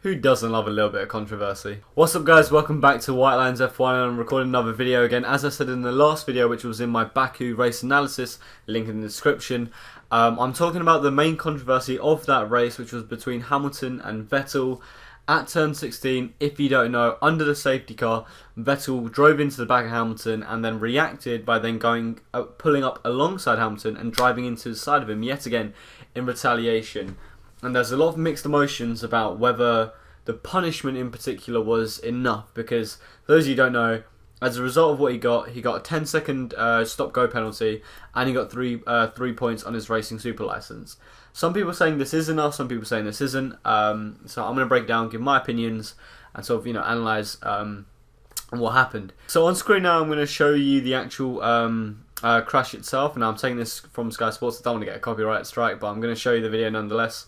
Who doesn't love a little bit of controversy? What's up guys, welcome back to White Lines F1 and I'm recording another video again. As I said in the last video, which was in my Baku race analysis, link in the description, I'm talking about the main controversy of that race, which was between Hamilton and Vettel at turn 16. If you don't know, under the safety car, Vettel drove into the back of Hamilton and then reacted by then pulling up alongside Hamilton and driving into the side of him yet again in retaliation. And there's a lot of mixed emotions about whether the punishment in particular was enough, because for those of you who don't know, as a result of what he got a 10-second stop-go penalty, and he got three points on his racing super license. Some people are saying this is enough, some people are saying this isn't. So I'm going to break down, give my opinions, and sort of analyse what happened. So on screen now, I'm going to show you the actual crash itself. And I'm taking this from Sky Sports. I don't want to get a copyright strike, but I'm going to show you the video nonetheless.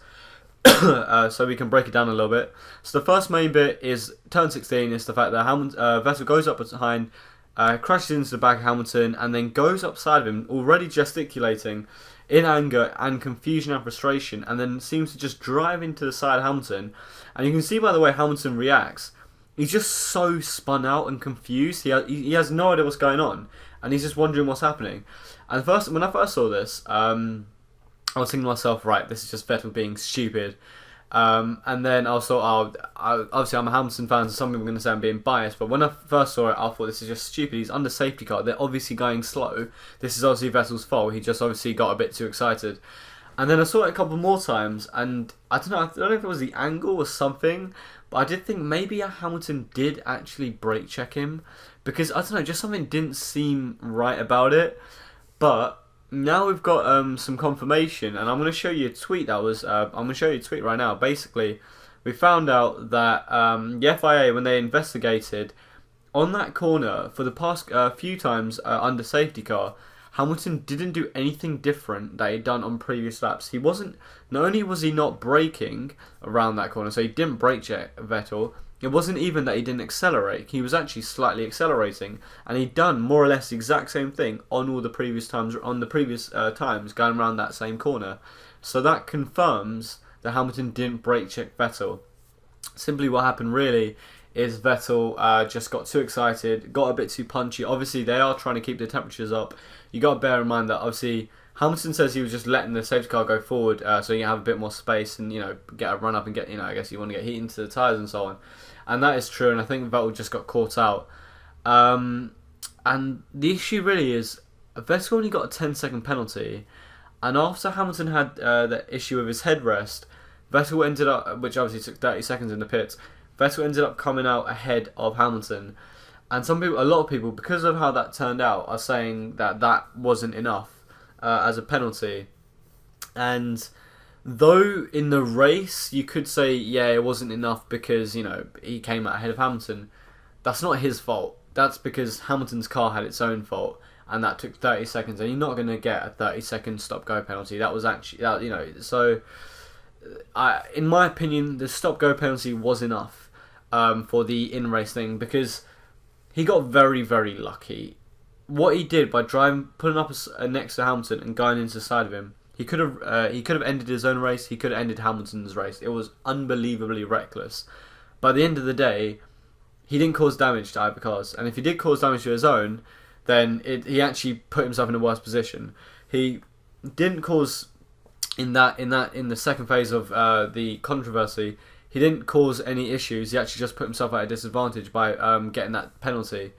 So we can break it down a little bit. So the first main bit is turn 16. Is the fact that Vettel goes up behind, crashes into the back of Hamilton, and then goes upside of him, already gesticulating in anger and confusion and frustration, and then seems to just drive into the side of Hamilton. And you can see by the way Hamilton reacts, he's just so spun out and confused. He has no idea what's going on, and he's just wondering what's happening. And when I first saw this, I was thinking to myself, right, this is just Vettel being stupid. And then I thought, obviously I'm a Hamilton fan, so some people are going to say I'm being biased. But when I first saw it, I thought this is just stupid. He's under safety car. They're obviously going slow. This is obviously Vettel's fault. He just obviously got a bit too excited. And then I saw it a couple more times, and I don't know if it was the angle or something, but I did think maybe Hamilton did actually brake check him, because I don't know, just something didn't seem right about it. But now we've got some confirmation, and I'm going to show you a tweet that was. I'm going to show you a tweet right now. Basically, we found out that the FIA, when they investigated on that corner for the past few times under safety car, Hamilton didn't do anything different that he'd done on previous laps. He wasn't. Not only was he not braking around that corner, so he didn't brake check Vettel. It wasn't even that he didn't accelerate. He was actually slightly accelerating, and he'd done more or less the exact same thing on all the previous times, times going around that same corner. So that confirms that Hamilton didn't brake check Vettel. Simply, what happened really is Vettel just got too excited, got a bit too punchy. Obviously, they are trying to keep the temperatures up. You got to bear in mind that obviously Hamilton says he was just letting the safety car go forward, so you have a bit more space and get a run up and get I guess you want to get heat into the tyres and so on. And that is true, and I think Vettel just got caught out. And the issue really is, Vettel only got a 10-second penalty, and after Hamilton had the issue with his headrest, Vettel ended up, which obviously took 30 seconds in the pits, Vettel ended up coming out ahead of Hamilton. And some people, a lot of people, because of how that turned out, are saying that that wasn't enough as a penalty. And though in the race you could say, yeah, it wasn't enough because, he came out ahead of Hamilton, that's not his fault. That's because Hamilton's car had its own fault, and that took 30 seconds, and you're not going to get a 30-second stop-go penalty. That was actually, so in my opinion, the stop-go penalty was enough for the in-race thing, because he got very, very lucky. What he did by pulling up next to Hamilton and going into the side of him, he could have ended his own race. He could have ended Hamilton's race. It was unbelievably reckless. By the end of the day, he didn't cause damage to either cars, and if he did cause damage to his own, then he actually put himself in a worse position. He didn't cause in the second phase of the controversy. He didn't cause any issues. He actually just put himself at a disadvantage by getting that penalty.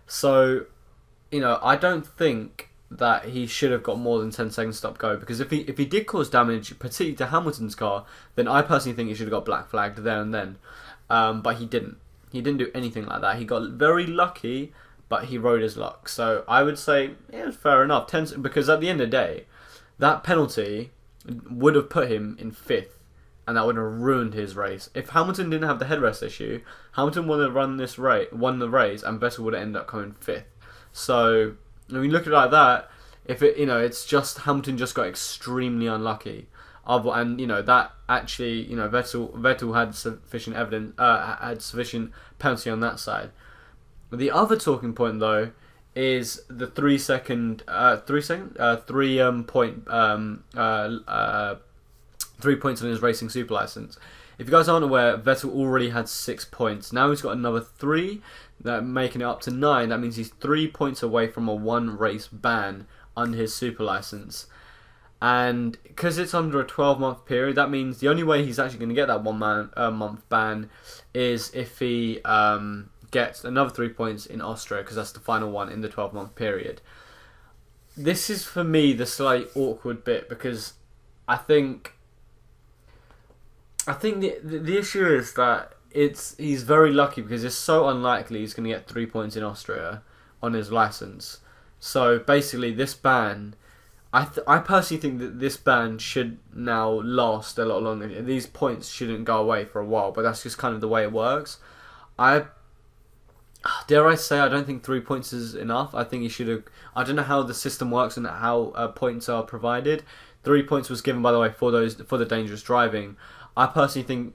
So, I don't think that he should have got more than 10 seconds stop go, because if he did cause damage, particularly to Hamilton's car, then I personally think he should have got black flagged there and then. But he didn't. He didn't do anything like that. He got very lucky, but he rode his luck. So I would say, yeah, fair enough. Because at the end of the day, that penalty would have put him in 5th, and that would have ruined his race. If Hamilton didn't have the headrest issue, Hamilton would have won the race, and Vettel would have ended up coming 5th. So when you look at it like that, if it's just Hamilton just got extremely unlucky. And that actually, Vettel had sufficient evidence, had sufficient penalty on that side. The other talking point though is the 3 points on his racing super license. If you guys aren't aware, Vettel already had 6 points. Now he's got another 3, that making it up to 9. That means he's 3 points away from a 1-race ban under his super license. And because it's under a 12-month period, that means the only way he's actually going to get that 1 month ban is if he gets another 3 points in Austria, because that's the final one in the 12-month period. This is, for me, the slight awkward bit, because I think the issue is that he's very lucky, because it's so unlikely he's going to get 3 points in Austria on his license. So basically, this ban, I personally think that this ban should now last a lot longer. These points shouldn't go away for a while, but that's just kind of the way it works. Dare I say, I don't think 3 points is enough. I think he should have. I don't know how the system works and how points are provided. 3 points was given, by the way, for the dangerous driving. I personally think,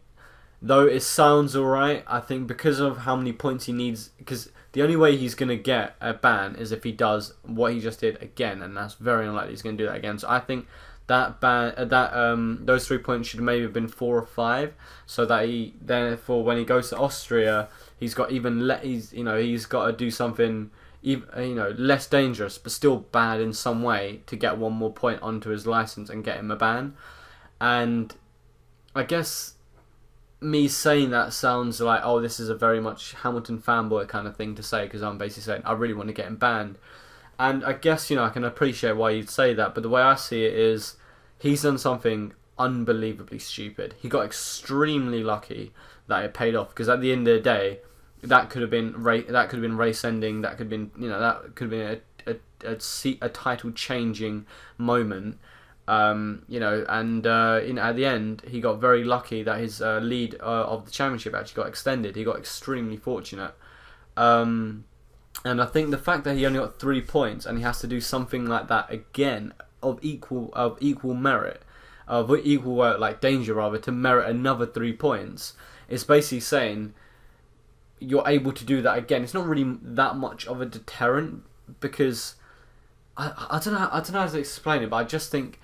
though it sounds alright, I think because of how many points he needs, because the only way he's going to get a ban is if he does what he just did again, and that's very unlikely he's going to do that again. So I think that those 3 points should maybe have been 4 or 5, so that therefore when he goes to Austria, he's got he's got to do something less dangerous but still bad in some way to get 1 more point onto his license and get him a ban. And I guess me saying that sounds like, oh, this is a very much Hamilton fanboy kind of thing to say, because I'm basically saying I really want to get him banned. And I guess, I can appreciate why you'd say that, but the way I see it is he's done something unbelievably stupid. He got extremely lucky that it paid off, because at the end of the day, that could have been race ending. That could have been that could have been a title changing moment. And at the end, he got very lucky that his lead of the championship actually got extended. He got extremely fortunate. And I think the fact that he only got 3 points and he has to do something like that again of equal merit, of equal danger rather, to merit another 3 points, is basically saying you're able to do that again. It's not really that much of a deterrent, because I don't know how to explain it, but I just think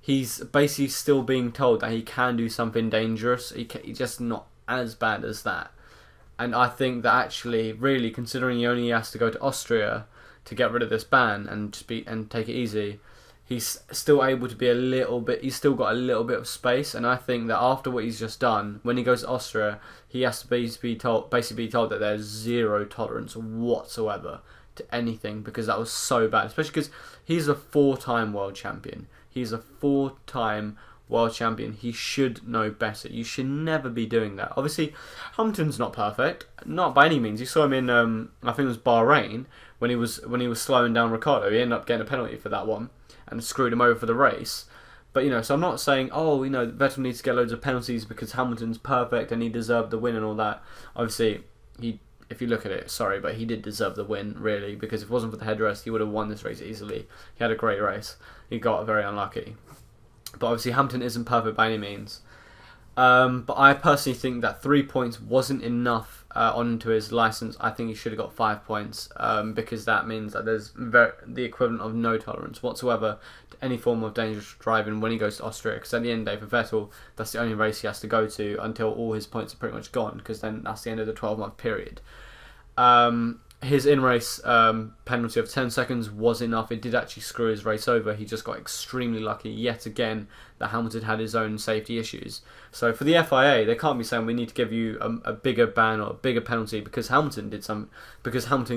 he's basically still being told that he can do something dangerous. He's just not as bad as that. And I think that actually, really, considering he only has to go to Austria to get rid of this ban and take it easy, he's still able to be a little bit. He's still got a little bit of space. And I think that after what he's just done, when he goes to Austria, he has to basically be told that there's zero tolerance whatsoever to anything, because that was so bad. Especially because he's a 4-time world champion. He's a 4-time world champion. He should know better. You should never be doing that. Obviously, Hamilton's not perfect, not by any means. You saw him in I think it was Bahrain when he was slowing down Ricciardo. He ended up getting a penalty for that one and screwed him over for the race. But so I'm not saying Vettel needs to get loads of penalties because Hamilton's perfect and he deserved the win and all that. Obviously, if you look at it, sorry, but he did deserve the win, really, because if it wasn't for the headrest, he would have won this race easily. He had a great race. He got very unlucky. But obviously Hamilton isn't perfect by any means. But I personally think that 3 points wasn't enough onto his license. I think he should have got 5 points, because that means that there's the equivalent of no tolerance whatsoever to any form of dangerous driving when he goes to Austria. Because at the end of the day, for Vettel, that's the only race he has to go to until all his points are pretty much gone, because then that's the end of the 12-month period. His in-race penalty of 10 seconds was enough. It did actually screw his race over. He just got extremely lucky yet again that Hamilton had his own safety issues. So for the FIA, they can't be saying we need to give you a bigger ban or a bigger penalty because Hamilton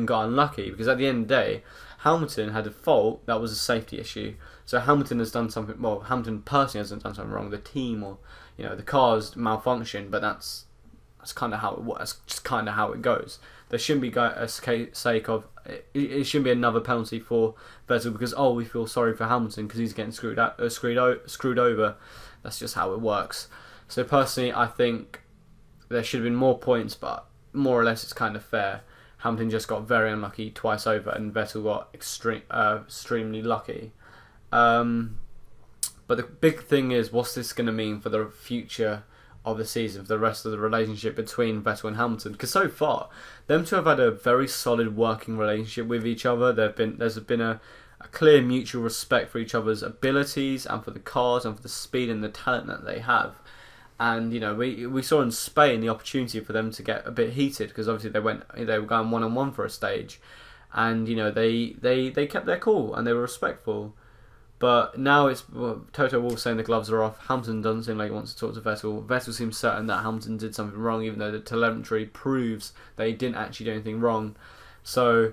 got unlucky. Because at the end of the day, Hamilton had a fault that was a safety issue. So Hamilton has done something. Well, Hamilton personally hasn't done something wrong. The team or the cars malfunctioned, but that's kind of how it works. Just kind of how it goes. There shouldn't be a sake of it shouldn't be another penalty for Vettel because we feel sorry for Hamilton because he's getting screwed over. That's just how it works. So personally, I think there should have been more points, but more or less it's kind of fair. Hamilton just got very unlucky twice over, and Vettel got extremely lucky. But the big thing is, what's this going to mean for the future of the season, for the rest of the relationship between Vettel and Hamilton? Because so far, them two have had a very solid working relationship with each other. There's been a clear mutual respect for each other's abilities and for the cars and for the speed and the talent that they have. And you know, we saw in Spain the opportunity for them to get a bit heated because obviously they were going 1-on-1 for a stage, and you know they kept their cool and they were respectful. But now it's Toto Wolff saying the gloves are off. Hamilton doesn't seem like he wants to talk to Vettel. Vettel seems certain that Hamilton did something wrong, even though the telemetry proves that he didn't actually do anything wrong. So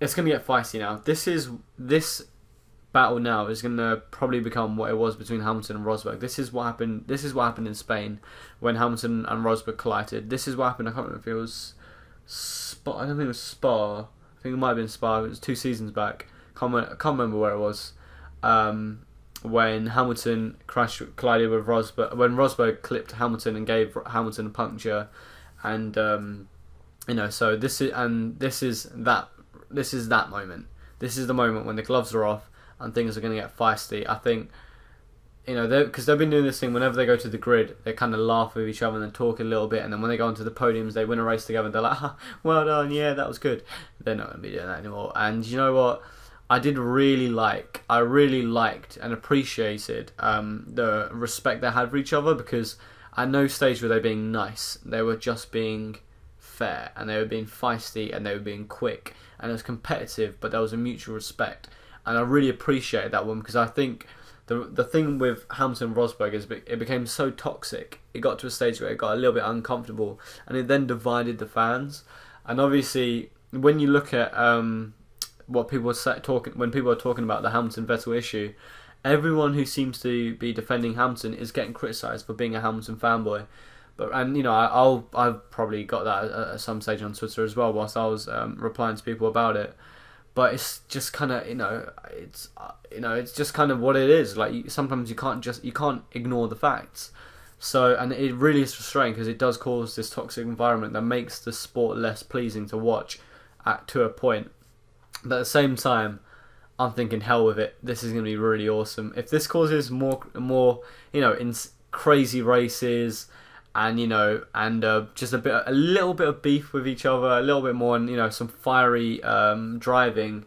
it's going to get feisty now. This battle now is going to probably become what it was between Hamilton and Rosberg. This is what happened. This is what happened in Spain when Hamilton and Rosberg collided. This is what happened. I can't remember if it was Spa. I don't think it was Spa. I think it might have been Spa. It was 2 seasons back. I can't remember where it was. When Hamilton collided with Rosberg, when Rosberg clipped Hamilton and gave Hamilton a puncture, and you know, so this is that moment. This is the moment when the gloves are off and things are going to get feisty. I think, you know, because they've been doing this thing whenever they go to the grid, they kind of laugh with each other and then talk a little bit, and then when they go onto the podiums, they win a race together. They're like, well done, yeah, that was good. They're not going to be doing that anymore. And you know what? I really liked and appreciated the respect they had for each other, because at no stage were they being nice. They were just being fair, and they were being feisty, and they were being quick, and it was competitive, but there was a mutual respect. And I really appreciated that one, because I think the thing with Hamilton and Rosberg is it became so toxic. It got to a stage where it got a little bit uncomfortable, and it then divided the fans. And obviously, when you look at what people are when people are talking about the Hamilton-Vettel issue, everyone who seems to be defending Hamilton is getting criticised for being a Hamilton fanboy. And you know, I've probably got that at some stage on Twitter as well, whilst I was replying to people about it. But it's just kind of, it's just kind of what it is. Like, sometimes you can't ignore the facts. So, and it really is frustrating, because it does cause this toxic environment that makes the sport less pleasing to watch to a point. But at the same time, I'm thinking, hell with it. This is going to be really awesome. If this causes more, you know, in crazy races, and you know, and just a little bit of beef with each other, a little bit more, and you know, some fiery driving,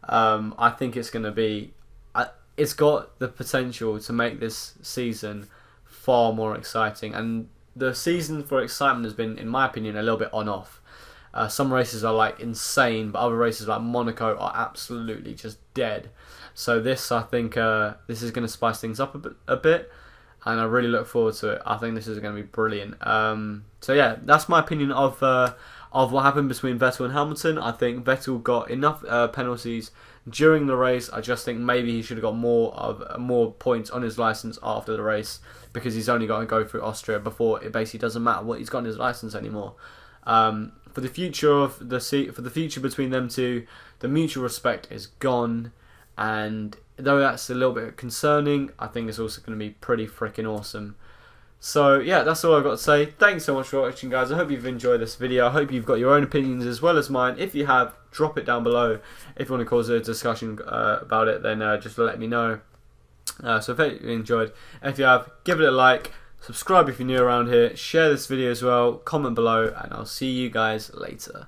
I think it's going to be. It's got the potential to make this season far more exciting, and the season for excitement has been, in my opinion, a little bit on-off. Some races are like insane, but other races like Monaco are absolutely just dead. So this, I think, this is going to spice things up a bit, and I really look forward to it. I think this is going to be brilliant. So yeah, that's my opinion of what happened between Vettel and Hamilton. I think Vettel got enough penalties during the race. I just think maybe he should have got more points on his license after the race, because he's only got to go through Austria before it basically doesn't matter what he's got on his license anymore. For the future between them two, the mutual respect is gone, and though that's a little bit concerning, I think it's also going to be pretty freaking awesome. So yeah, that's all I've got to say. Thanks so much for watching, guys. I hope you've enjoyed this video. I hope you've got your own opinions as well as mine. If you have, drop it down below. If you want to cause a discussion about it, then just let me know. So if you enjoyed, if you have, give it a like. Subscribe if you're new around here, share this video as well, comment below, and I'll see you guys later.